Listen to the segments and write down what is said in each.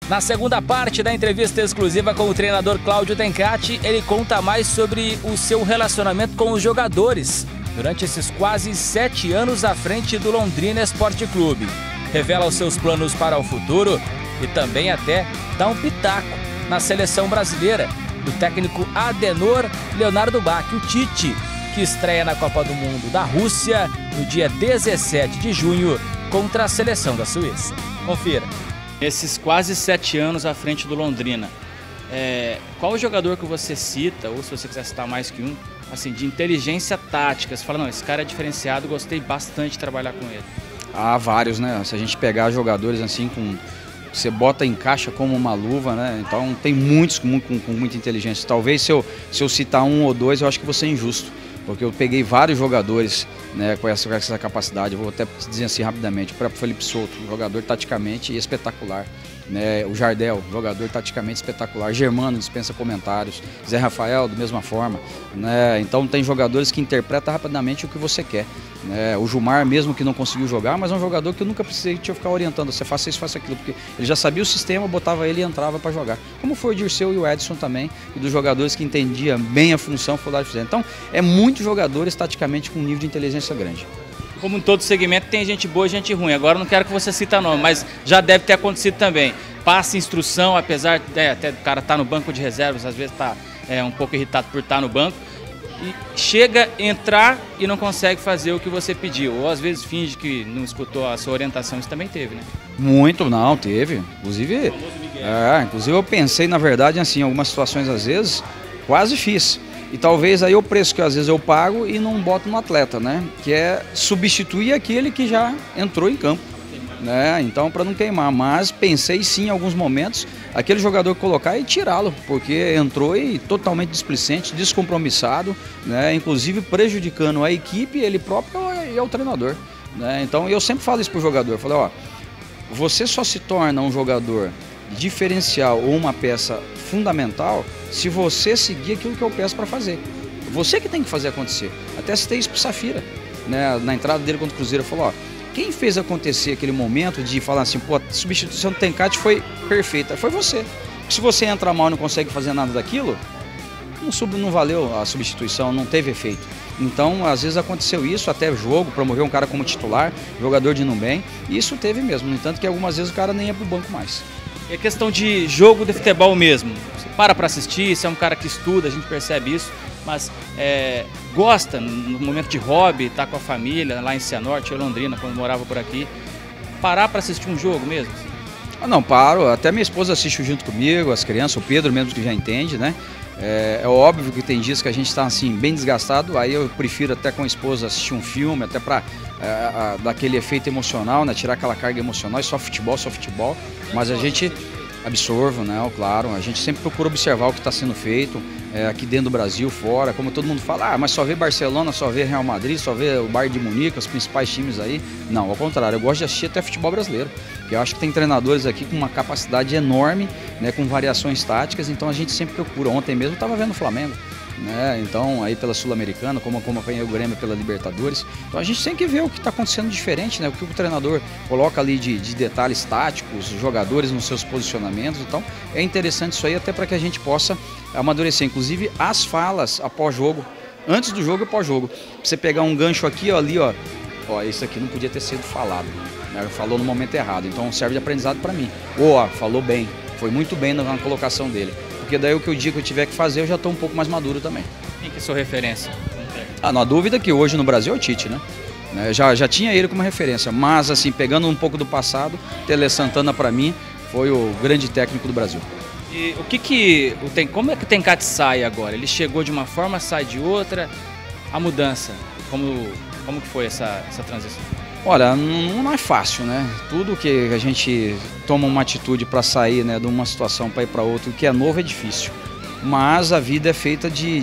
Na segunda parte da entrevista exclusiva com o treinador Cláudio Tencati, ele conta mais sobre o seu relacionamento com os jogadores durante esses quase 7 anos à frente do Londrina Esporte Clube. Revela os seus planos para o futuro e também até dá um pitaco na seleção brasileira do técnico Adenor Leonardo Bach, o Tite, que estreia na Copa do Mundo da Rússia no dia 17 de junho contra a seleção da Suíça. Confira. Esses quase 7 anos à frente do Londrina, qual o jogador que você cita, ou se você quiser citar mais que um, assim, de inteligência tática? Você fala, não, esse cara é diferenciado, gostei bastante de trabalhar com ele. Há vários, né? Se a gente pegar jogadores assim, você bota em caixa como uma luva, né? Então tem muitos com muita inteligência. Talvez se eu citar um ou dois, eu acho que vou ser injusto. Porque eu peguei vários jogadores, né, com essa capacidade. Eu vou até dizer assim rapidamente. O próprio Felipe Souto, um jogador taticamente espetacular. Né? O Jardel, jogador taticamente espetacular. Germano dispensa comentários. Zé Rafael, da mesma forma. Né? Então tem jogadores que interpretam rapidamente o que você quer. Né? O Gilmar, mesmo que não conseguiu jogar, mas é um jogador que eu nunca precisei ficar orientando. Você faça isso, faça aquilo. Porque ele já sabia o sistema, botava ele e entrava para jogar. Como foi o Dirceu e o Edson também. E dos jogadores que entendiam bem a função, foi lá de fazer. Então é muitos jogadores taticamente com um nível de inteligência grande. Como em todo segmento tem gente boa e gente ruim. Agora eu não quero que você cita nome, mas já deve ter acontecido também. Passa instrução, apesar até do cara estar no banco de reservas, às vezes está um pouco irritado por estar no banco. E chega a entrar e não consegue fazer o que você pediu. Ou às vezes finge que não escutou a sua orientação. Isso também teve, né? Muito, não, teve. Inclusive eu pensei, na verdade, assim, em algumas situações, às vezes, quase fiz. E talvez aí o preço que às vezes eu pago e não boto no atleta, né? Que é substituir aquele que já entrou em campo. Né? Então, para não queimar. Mas pensei sim em alguns momentos aquele jogador colocar e tirá-lo, porque entrou e totalmente displicente, descompromissado, né? Inclusive prejudicando a equipe, ele próprio e ao treinador. Né? Então eu sempre falo isso pro jogador, eu falei, ó, você só se torna um jogador diferencial ou uma peça fundamental se você seguir aquilo que eu peço para fazer. Você que tem que fazer acontecer. Até citei isso pro Safira, né? Na entrada dele contra o Cruzeiro, falou, ó, quem fez acontecer aquele momento de falar assim, pô, a substituição do Tencati foi perfeita, foi você. Se você entra mal e não consegue fazer nada daquilo, não valeu a substituição, não teve efeito. Então, às vezes aconteceu isso, até jogo, promoveu um cara como titular, jogador de não bem, e isso teve mesmo. No entanto, que algumas vezes o cara nem ia pro banco mais. E a questão de jogo de futebol mesmo, você para assistir, você é um cara que estuda, a gente percebe isso, mas gosta, no momento de hobby, tá com a família, lá em Cianorte, ou Londrina, quando morava por aqui, parar para assistir um jogo mesmo? Ah, não, paro, até minha esposa assiste junto comigo, as crianças, o Pedro mesmo que já entende, né? É óbvio que tem dias que a gente está assim, bem desgastado, aí eu prefiro até com a esposa assistir um filme, até para dar aquele efeito emocional, né? Tirar aquela carga emocional, e só futebol, mas a gente absorve, né? Claro, a gente sempre procura observar o que está sendo feito aqui dentro do Brasil, fora, como todo mundo fala, mas só vê Barcelona, só vê Real Madrid, só vê o Bayern de Munique, os principais times aí. Não, ao contrário, eu gosto de assistir até futebol brasileiro, porque eu acho que tem treinadores aqui com uma capacidade enorme, né, com variações táticas, então a gente sempre procura. Ontem mesmo eu estava vendo o Flamengo, né, então aí pela Sul-Americana, como acompanhei o Grêmio pela Libertadores, então a gente tem que ver o que está acontecendo diferente, né, o que o treinador coloca ali de detalhes táticos, jogadores nos seus posicionamentos, então é interessante isso aí até para que a gente possa amadurecer, inclusive as falas após jogo, antes do jogo e pós-jogo. Você pegar um gancho aqui, ó, ali, ó, isso aqui não podia ter sido falado, né? Falou no momento errado, então serve de aprendizado para mim. Falou bem, foi muito bem na colocação dele, porque daí o que eu digo que eu tiver que fazer, eu já estou um pouco mais maduro também. Quem que é a sua referência? Não há dúvida que hoje no Brasil é o Tite, né? Já tinha ele como referência, mas assim, pegando um pouco do passado, Tele Santana para mim foi o grande técnico do Brasil. E como é que o Tencati sai agora? Ele chegou de uma forma, sai de outra, a mudança, como que foi essa transição? Olha, não é fácil, né? Tudo que a gente toma uma atitude para sair, né, de uma situação para ir para outra, o que é novo é difícil. Mas a vida é feita de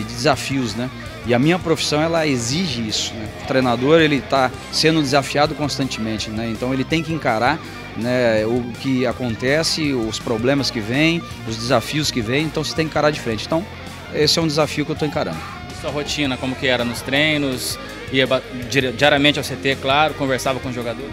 desafios, né? E a minha profissão, ela exige isso, né? O treinador, ele está sendo desafiado constantemente, né? Então ele tem que encarar, né, o que acontece, os problemas que vêm, os desafios que vêm, então você tem que encarar de frente. Então esse é um desafio que eu estou encarando. Sua rotina, como que era nos treinos, ia diariamente ao CT, claro, conversava com o jogador?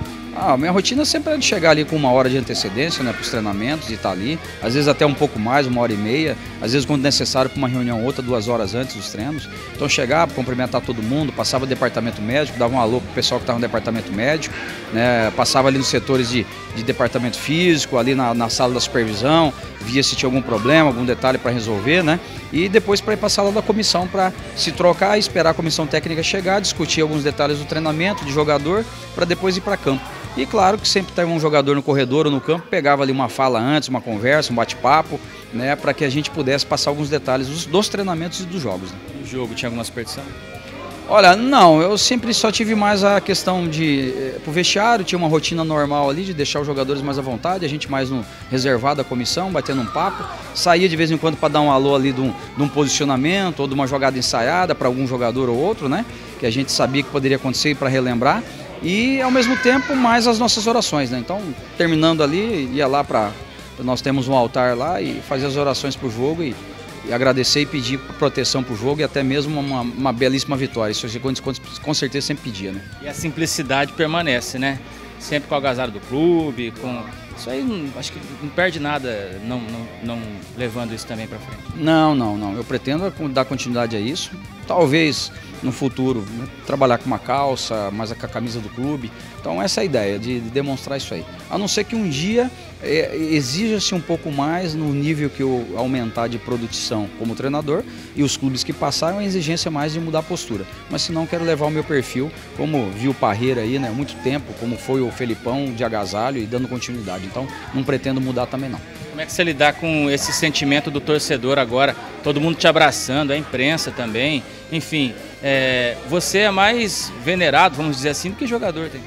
Minha rotina sempre é de chegar ali com 1 hora de antecedência, né, para os treinamentos, de estar ali, às vezes até um pouco mais, 1h30, às vezes quando necessário para uma reunião ou outra, 2 horas antes dos treinos. Então chegava, cumprimentar todo mundo, passava no departamento médico, dava um alô para o pessoal que estava no departamento médico, né, passava ali nos setores de departamento físico, ali na sala da supervisão, via se tinha algum problema, algum detalhe para resolver, né, e depois para ir para a sala da comissão para se trocar, esperar a comissão técnica chegar, discutir alguns detalhes do treinamento, de jogador, para depois ir para campo. E claro que sempre teve um jogador no corredor ou no campo, pegava ali uma fala antes, uma conversa, um bate-papo, né, para que a gente pudesse passar alguns detalhes dos treinamentos e dos jogos. Né. No jogo tinha alguma superstição? Olha, não, eu sempre só tive mais a questão de pro vestiário, tinha uma rotina normal ali de deixar os jogadores mais à vontade, a gente mais no reservado da comissão, batendo um papo, saía de vez em quando para dar um alô ali de um posicionamento ou de uma jogada ensaiada para algum jogador ou outro, né, que a gente sabia que poderia acontecer para relembrar. E ao mesmo tempo mais as nossas orações, né? Então terminando ali, ia lá nós temos um altar lá e fazer as orações para o jogo e agradecer e pedir proteção para o jogo e até mesmo uma belíssima vitória. Isso com certeza sempre pedia, né? E a simplicidade permanece, né? Sempre com o agasalho do clube, isso aí acho que não perde nada não levando isso também para frente. Não. Eu pretendo dar continuidade a isso. Talvez no futuro, né, trabalhar com uma calça, mais com a camisa do clube. Então essa é a ideia, de demonstrar isso aí. A não ser que um dia exija-se um pouco mais no nível que eu aumentar de produção como treinador e os clubes que passaram a exigência mais de mudar a postura. Mas se não, quero levar o meu perfil, como viu o Parreira aí, né, há muito tempo, como foi o Felipão de agasalho e dando continuidade. Então não pretendo mudar também não. Como é que você lidar com esse sentimento do torcedor agora, todo mundo te abraçando, a imprensa também, enfim, você é mais venerado, vamos dizer assim, do que jogador, tem?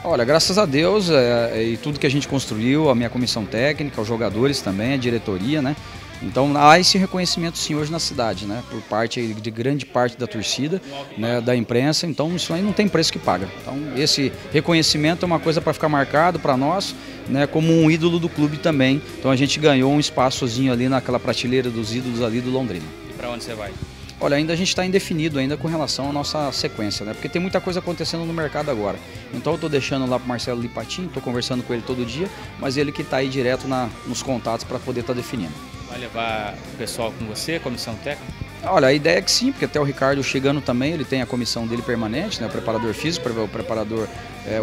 Olha, graças a Deus e tudo que a gente construiu, a minha comissão técnica, os jogadores também, a diretoria, né? Então há esse reconhecimento sim hoje na cidade, né? Por parte de grande parte da torcida, né? Da imprensa, então isso aí não tem preço que paga. Então esse reconhecimento é uma coisa para ficar marcado para nós, né? Como um ídolo do clube também. Então a gente ganhou um espaçozinho ali naquela prateleira dos ídolos ali do Londrina. Para onde você vai? Olha, ainda a gente está indefinido ainda com relação à nossa sequência, né? Porque tem muita coisa acontecendo no mercado agora. Então eu estou deixando lá para o Marcelo Lipatin, estou conversando com ele todo dia, mas ele que está aí direto nos contatos para poder estar definindo. Vai levar o pessoal com você, comissão técnica? Olha, a ideia é que sim, porque até o Ricardo chegando também, ele tem a comissão dele permanente, né? O preparador físico, o preparador,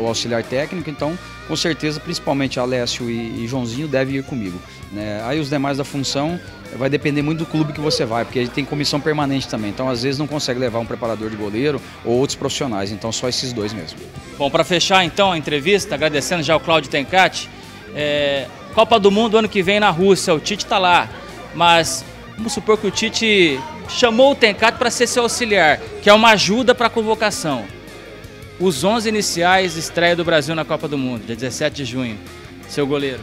o auxiliar técnico, então com certeza, principalmente Alessio e Joãozinho devem ir comigo, né? Aí os demais da função vai depender muito do clube que você vai, porque ele tem comissão permanente também, então às vezes não consegue levar um preparador de goleiro ou outros profissionais, então só esses dois mesmo. Bom, para fechar então a entrevista, agradecendo já o Cláudio Tencati, Copa do Mundo ano que vem na Rússia, o Tite está lá, mas vamos supor que o Tite chamou o Tencati para ser seu auxiliar, que é uma ajuda para a convocação. Os 11 iniciais, estreia do Brasil na Copa do Mundo, dia 17 de junho. Seu goleiro.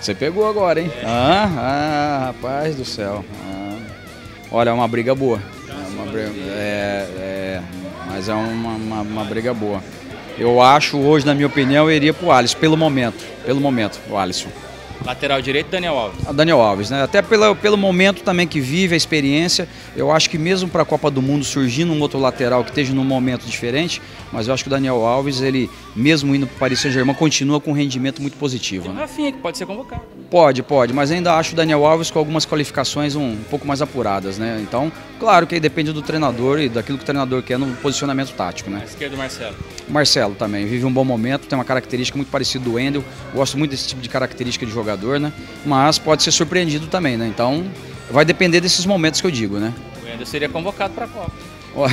Você pegou agora, hein? Rapaz do céu. Olha, é uma briga boa. Mas é uma briga boa. Eu acho, hoje, na minha opinião, eu iria pro Alisson, pelo momento, o Alisson. Lateral direito, Daniel Alves. Daniel Alves, né? Até pelo momento também que vive, a experiência, eu acho que mesmo para a Copa do Mundo surgindo um outro lateral que esteja num momento diferente, mas eu acho que o Daniel Alves, ele, mesmo indo para o Paris Saint-Germain, continua com um rendimento muito positivo. Tem o Rafinha, que pode ser convocado. Pode, mas ainda acho o Daniel Alves com algumas qualificações um pouco mais apuradas, né? Então, claro que aí depende do treinador e daquilo que o treinador quer no posicionamento tático, né? À esquerda, Marcelo. Marcelo também, vive um bom momento, tem uma característica muito parecida do Wendel, gosto muito desse tipo de característica de jogador, né? Mas pode ser surpreendido também, né? Então, vai depender desses momentos que eu digo, né? O Wendel seria convocado para a Copa.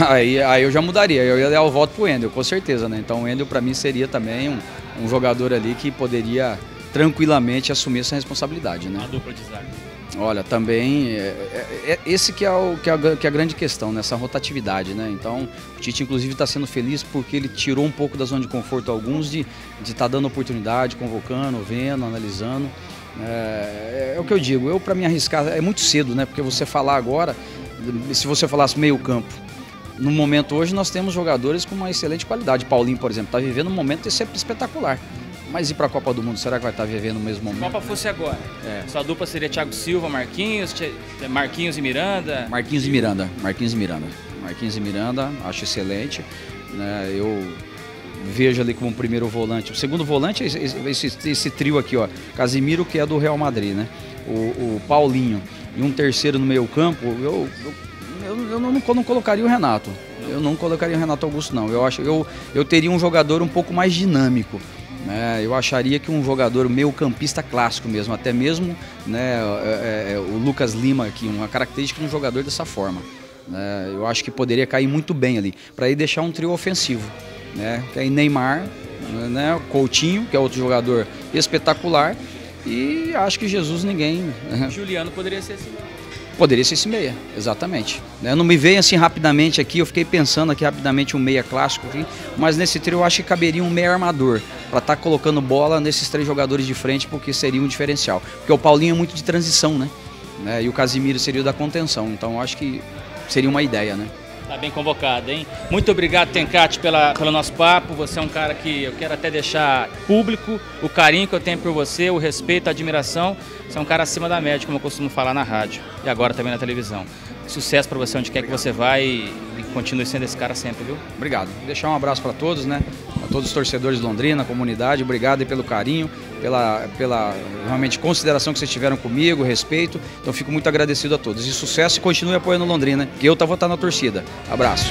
Aí eu já mudaria, eu ia dar o voto pro Wendel, com certeza, né? Então o Wendel para mim seria também um jogador ali que poderia tranquilamente assumir essa responsabilidade, né? Uma dupla de zaga. Olha, também esse que é a grande questão, nessa rotatividade, né? Então o Tite inclusive está sendo feliz porque ele tirou um pouco da zona de conforto alguns de estar dando oportunidade, convocando, vendo, analisando. É o que eu digo, para me arriscar é muito cedo, né? Porque você falar agora, se você falasse meio campo, no momento hoje nós temos jogadores com uma excelente qualidade. Paulinho, por exemplo, está vivendo um momento espetacular. Mas ir para a Copa do Mundo, será que vai estar vivendo no mesmo momento? Se a Copa fosse agora, sua dupla seria Thiago Silva, Marquinhos e Miranda? Marquinhos e Miranda. Marquinhos e Miranda, acho excelente, né? Eu vejo ali como primeiro volante. O segundo volante é esse trio aqui, ó. Casimiro, que é do Real Madrid, né? O Paulinho e um terceiro no meio campo, eu não colocaria o Renato. Eu não colocaria o Renato Augusto, não. Eu teria um jogador um pouco mais dinâmico. Eu acharia que um jogador meio campista clássico mesmo, até mesmo, né, o Lucas Lima aqui, uma característica de um jogador dessa forma. Eu acho que poderia cair muito bem ali, para ir deixar um trio ofensivo. Que aí Neymar, né, Coutinho, que é outro jogador espetacular, e acho que Jesus ninguém... Juliano poderia ser esse meia. Poderia ser esse meia, exatamente. Não me veio assim rapidamente aqui, eu fiquei pensando aqui rapidamente um meia clássico aqui, mas nesse trio eu acho que caberia um meia armador, para estar colocando bola nesses três jogadores de frente, porque seria um diferencial. Porque o Paulinho é muito de transição, né? E o Casimiro seria o da contenção, então eu acho que seria uma ideia, né? Tá bem convocado, hein? Muito obrigado, Tencati, pelo nosso papo. Você é um cara que eu quero até deixar público o carinho que eu tenho por você, o respeito, a admiração. Você é um cara acima da média, como eu costumo falar na rádio e agora também na televisão. Sucesso para você onde quer que você vá e continue sendo esse cara sempre, viu? Obrigado. Vou deixar um abraço para todos, né? A todos os torcedores de Londrina, a comunidade. Obrigado aí pelo carinho, pela realmente consideração que vocês tiveram comigo, respeito. Então fico muito agradecido a todos. E sucesso e continue apoiando Londrina, que eu vou estar na torcida. Abraço.